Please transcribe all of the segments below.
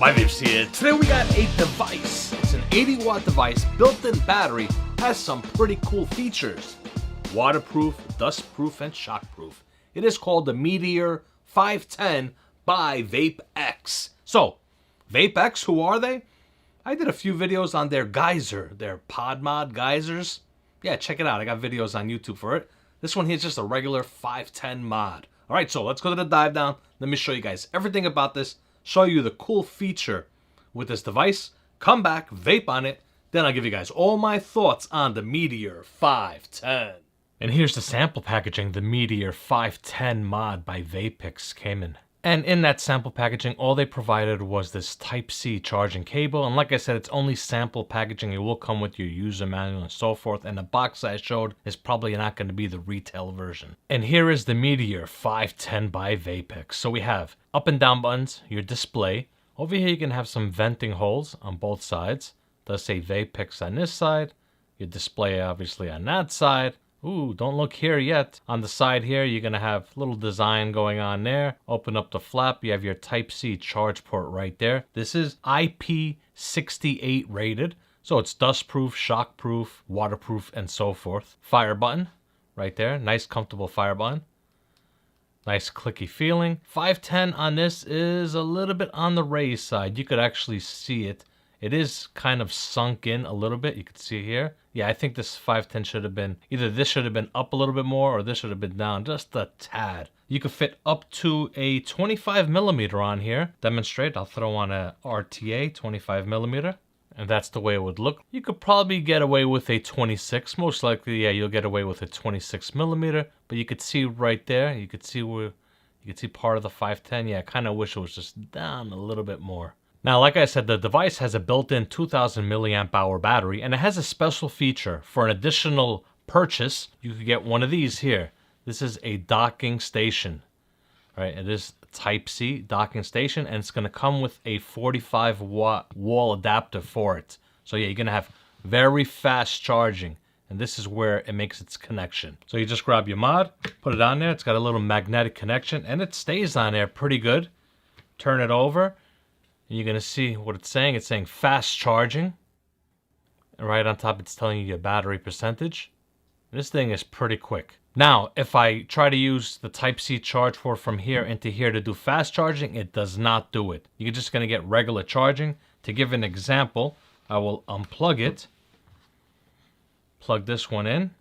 My Vapes here. Today we got a device. It's an 80-watt device, built-in battery, has some pretty cool features. Waterproof, dustproof, and shockproof. It is called the Meteor 510 by VapX. So, VapX, who are they? I did a few videos on their geyser, their pod mod geysers. Yeah, check it out. I got videos on YouTube for it. This one here is just a regular 510 mod. Alright, so let's go to the dive down. Let me show you guys everything about this. Show you the cool feature with this device. Come back, vape on it. Then I'll give you guys all my thoughts on the Meteor 510. And here's the sample packaging the Meteor 510 mod by VapX came in. And in that sample packaging, all they provided was this Type-C charging cable. And like I said, it's only sample packaging. It will come with your user manual and so forth. And the box I showed is probably not going to be the retail version. And here is the Meteor 510 by VapX. So we have up and down buttons, your display. Over here, you can have some venting holes on both sides. It does say VapX on this side. Your display, obviously, on that side. Ooh, don't look here yet. On the side here, you're going to have a little design going on there. Open up the flap. You have your Type-C charge port right there. This is IP68 rated. So it's dustproof, shockproof, waterproof, and so forth. Fire button right there. Nice, comfortable fire button. Nice clicky feeling. 510 on this is a little bit on the raised side. You could actually see it. It is kind of sunk in a little bit. You can see here. Yeah, I think this 510 should have been, either this should have been up a little bit more or this should have been down just a tad. You could fit up to a 25 millimeter on here. Demonstrate, I'll throw on a RTA 25 millimeter. And that's the way it would look. You could probably get away with a 26. Most likely, yeah, you'll get away with a 26 millimeter. But you could see right there, you could see where, you could see part of the 510. Yeah, I kind of wish it was just down a little bit more. Now, like I said, the device has a built-in 2000 milliamp hour battery, and it has a special feature. For an additional purchase, you could get one of these here. This is a docking station. All right, it is Type-C docking station, and it's going to come with a 45-watt wall adapter for it. So yeah, you're going to have very fast charging, and this is where it makes its connection. So you just grab your mod, put it on there. It's got a little magnetic connection, and it stays on there pretty good. Turn it over. You're going to see what it's saying. It's saying fast charging. And right on top, it's telling you your battery percentage. This thing is pretty quick. Now, if I try to use the Type-C charge port from here into here to do fast charging, it does not do it. You're just going to get regular charging. To give an example, I will unplug it. Plug this one in.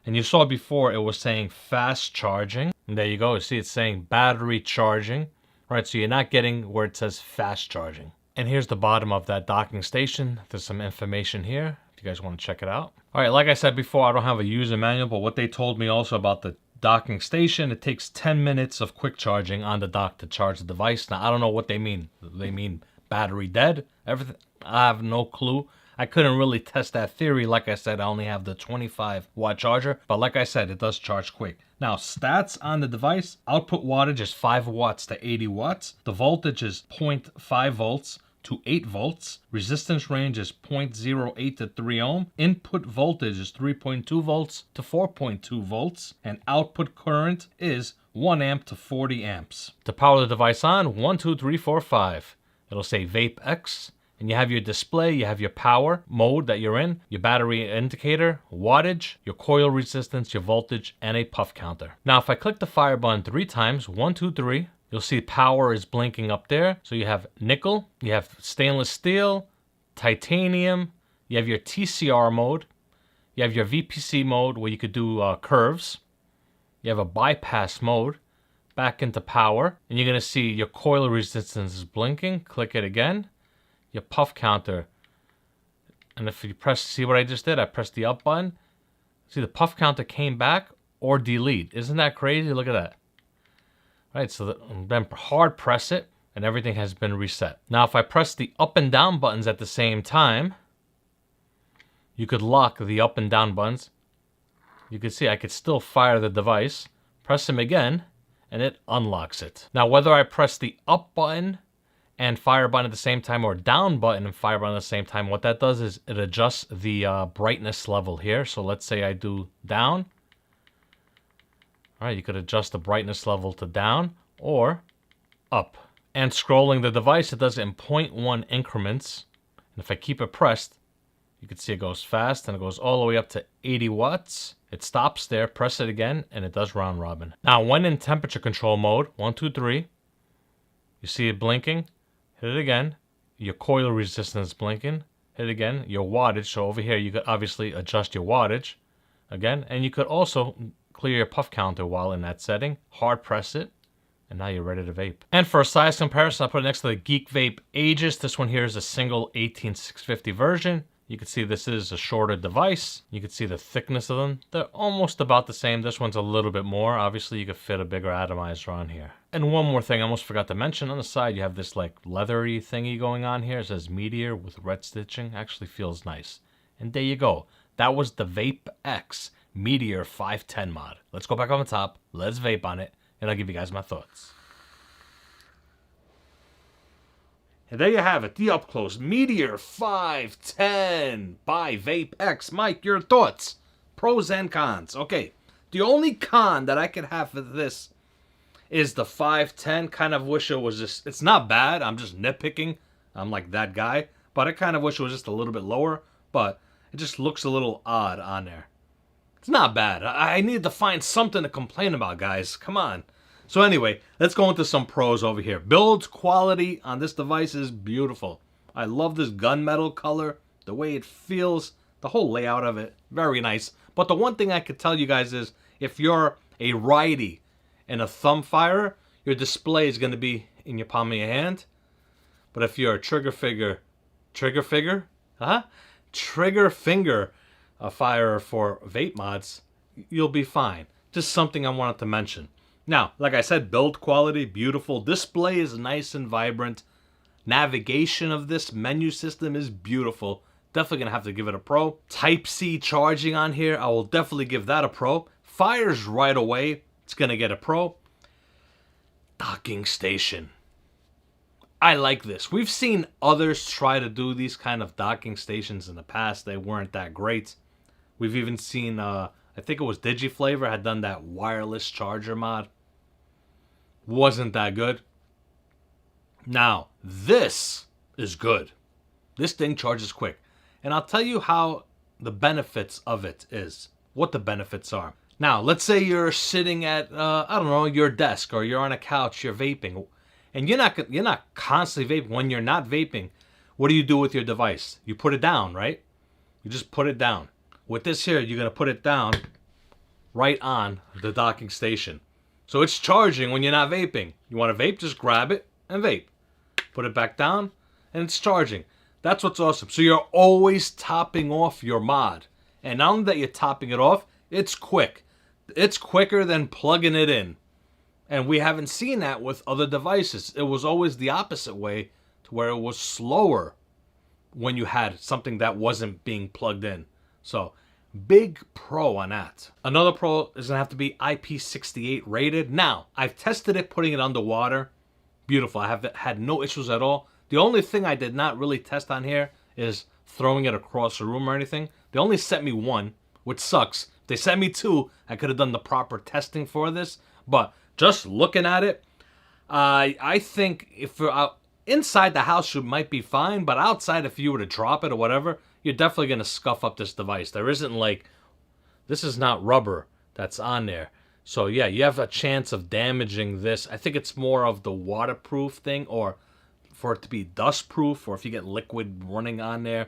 And you saw before it was saying fast charging. And there you go. You see it's saying battery charging. Right, so you're not getting where it says fast charging. And here's the bottom of that docking station. There's some information here if you guys want to check it out. All right, like I said before, I don't have a user manual, but what they told me also about the docking station, it takes 10 minutes of quick charging on the dock to charge the device. Now, I don't know what they mean. They mean battery dead? Everything? I have no clue. I couldn't really test that theory. Like I said, I only have the 25-watt charger. But like I said, it does charge quick. Now, stats on the device. Output wattage is 5 watts to 80 watts. The voltage is 0.5 volts to 8 volts. Resistance range is 0.08 to 3 ohm. Input voltage is 3.2 volts to 4.2 volts. And output current is 1 amp to 40 amps. To power the device on, 1, 2, 3, 4, 5. It'll say VapX. And you have your display, you have your power mode that you're in, your battery indicator, wattage, your coil resistance, your voltage, and a puff counter. Now, if I click the fire button 3 times, 1, 2, 3, you'll see power is blinking up there. So you have nickel, you have stainless steel, titanium, you have your TCR mode, you have your VPC mode where you could do curves, you have a bypass mode, back into power, and you're going to see your coil resistance is blinking. Click it again. Your puff counter, and if you press, see what I just did? I pressed the up button. See, the puff counter came back or delete. Isn't that crazy? Look at that. Right, so then hard press it, and everything has been reset. Now, if I press the up and down buttons at the same time, you could lock the up and down buttons. You can see I could still fire the device. Press them again, and it unlocks it. Now, whether I press the up button and fire button at the same time or down button and fire button at the same time, what that does is it adjusts the brightness level here. So let's say I do down. All right, you could adjust the brightness level to down or up. And scrolling the device, it does it in 0.1 increments. And if I keep it pressed, you can see it goes fast and it goes all the way up to 80 watts. It stops there, press it again, and it does round robin. Now, when in temperature control mode, 1, 2, 3, you see it blinking, hit it again. Your coil resistance blinking, hit it again. Your wattage, so over here you could obviously adjust your wattage again. And you could also clear your puff counter while in that setting. Hard press it, and now you're ready to vape. And for a size comparison, I put it next to the Geek Vape Aegis. This one here is a single 18650 version. You can see this is a shorter device. You can see the thickness of them. They're almost about the same. This one's a little bit more. Obviously, you could fit a bigger atomizer on here. And one more thing I almost forgot to mention. On the side, you have this like leathery thingy going on here. It says Meteor with red stitching. Actually feels nice. And there you go. That was the VapX Meteor 510 mod. Let's go back on the top. Let's vape on it. And I'll give you guys my thoughts. And there you have it, the up-close Meteor 510 by VapX. Mike, your thoughts, pros and cons. Okay, the only con that I could have for this is the 510. Kind of wish it was just, it's not bad, I'm just nitpicking. I'm like that guy. But I kind of wish it was just a little bit lower, but it just looks a little odd on there. It's not bad. I needed to find something to complain about, guys. Come on. So anyway, let's go into some pros over here. Build quality on this device is beautiful. I love this gunmetal color, the way it feels, the whole layout of it, very nice. But the one thing I could tell you guys is, if you're a righty and a thumb firer, your display is going to be in your palm of your hand. But if you're a trigger finger firer for vape mods, you'll be fine. Just something I wanted to mention. Now, like I said, build quality, beautiful. Display is nice and vibrant. Navigation of this menu system is beautiful. Definitely going to have to give it a pro. Type-C charging on here, I will definitely give that a pro. Fires right away, it's going to get a pro. Docking station. I like this. We've seen others try to do these kind of docking stations in the past. They weren't that great. We've even seen... I think it was DigiFlavor had done that wireless charger mod. Wasn't that good. Now, this is good. This thing charges quick. And I'll tell you how the benefits of it is. What the benefits are. Now, let's say you're sitting at, I don't know, your desk, or you're on a couch, you're vaping. And you're not constantly vaping. When you're not vaping, what do you do with your device? You put it down, right? You just put it down. With this here, you're going to put it down right on the docking station. So it's charging when you're not vaping. You want to vape, just grab it and vape. Put it back down and it's charging. That's what's awesome. So you're always topping off your mod. And not only that you're topping it off, it's quick. It's quicker than plugging it in. And we haven't seen that with other devices. It was always the opposite way, to where it was slower when you had something that wasn't being plugged in. So, big pro on that. Another pro is going to have to be IP68 rated. Now, I've tested it putting it underwater. Beautiful. I have had no issues at all. The only thing I did not really test on here is throwing it across the room or anything. They only sent me one, which sucks. If they sent me two, I could have done the proper testing for this. But just looking at it, I think if inside the house you might be fine, but outside if you were to drop it or whatever, you're definitely going to scuff up this device. There isn't like, this is not rubber that's on there. So yeah, you have a chance of damaging this. I think it's more of the waterproof thing, or for it to be dust proof, or if you get liquid running on there,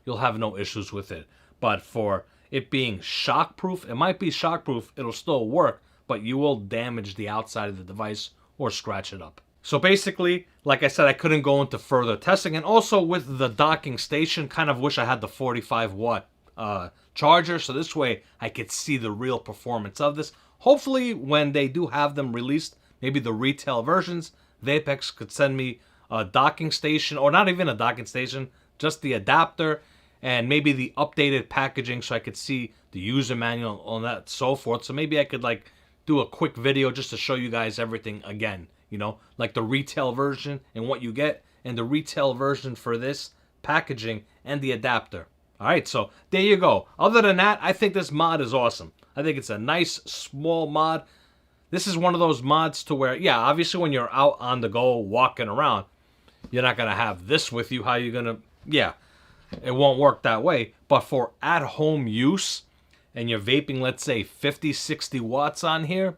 you'll have no issues with it. But for it being shock proof, it might be shock proof, it'll still work, but you will damage the outside of the device or scratch it up. So basically, like I said, I couldn't go into further testing. And also with the docking station, kind of wish I had the 45 watt charger. So this way I could see the real performance of this. Hopefully when they do have them released, maybe the retail versions, VapX could send me a docking station, or not even a docking station, just the adapter and maybe the updated packaging so I could see the user manual on that, so forth. So maybe I could like do a quick video just to show you guys everything again. You know, like the retail version and what you get, and the retail version for this packaging and the adapter. All right, so there you go. Other than that, I think this mod is awesome. I think it's a nice small mod. This is one of those mods to where, yeah, obviously when you're out on the go walking around, you're not going to have this with you. How you going to, yeah, it won't work that way. But for at-home use, and you're vaping, let's say 50, 60 watts on here,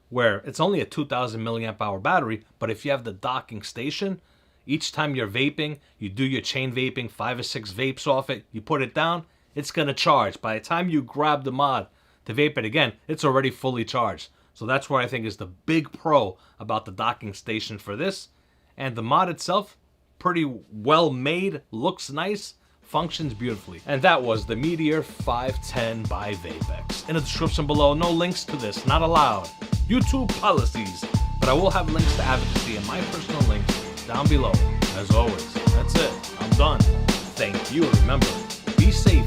where it's only a 2000 milliamp hour battery, but if you have the docking station, each time you're vaping, you do your chain vaping, 5 or 6 vapes off it, you put it down, it's going to charge. By the time you grab the mod to vape it again, it's already fully charged. So that's what I think is the big pro about the docking station for this. And the mod itself, pretty well made, looks nice, functions beautifully. And that was the Meteor 510 by VapX. In the description below, no links to this, not allowed. YouTube policies. But I will have links to advocacy and my personal links down below. As always, that's it. I'm done. Thank you. Remember, be safe.